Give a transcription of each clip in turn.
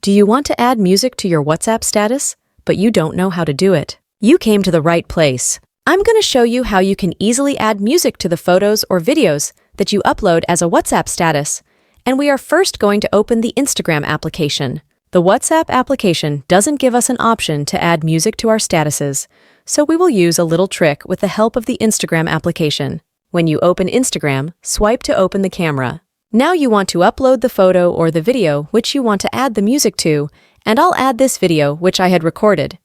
Do you want to add music to your WhatsApp status, but you don't know how to do it? You came to the right place. I'm going to show you how you can easily add music to the photos or videos that you upload as a WhatsApp status. And we are first going to open the Instagram application. The WhatsApp application doesn't give us an option to add music to our statuses, so we will use a little trick with the help of the Instagram application. When you open Instagram, swipe to open the camera. Now you want to upload the photo or the video which you want to add the music to, and I'll add this video which I had recorded.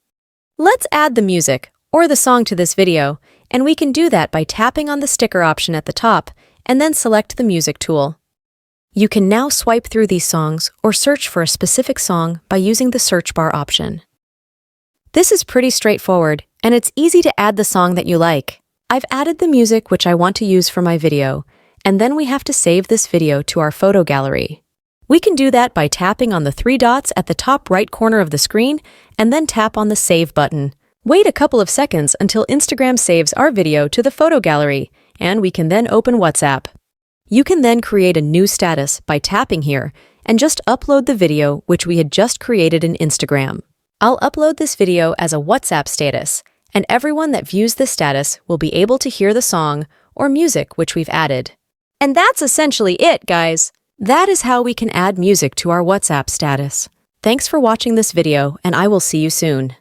Let's add the music or the song to this video, and we can do that by tapping on the sticker option at the top and then select the music tool. You can now swipe through these songs or search for a specific song by using the search bar option. This is pretty straightforward, and it's easy to add the song that you like. I've added the music which I want to use for my video, and then we have to save this video to our photo gallery. We can do that by tapping on the three dots at the top right corner of the screen and then tap on the Save button. Wait a couple of seconds until Instagram saves our video to the photo gallery, and we can then open WhatsApp. You can then create a new status by tapping here and just upload the video which we had just created in Instagram. I'll upload this video as a WhatsApp status, and everyone that views this status will be able to hear the song or music which we've added. And that's essentially it, guys. That is how we can add music to our WhatsApp status. Thanks for watching this video, and I will see you soon.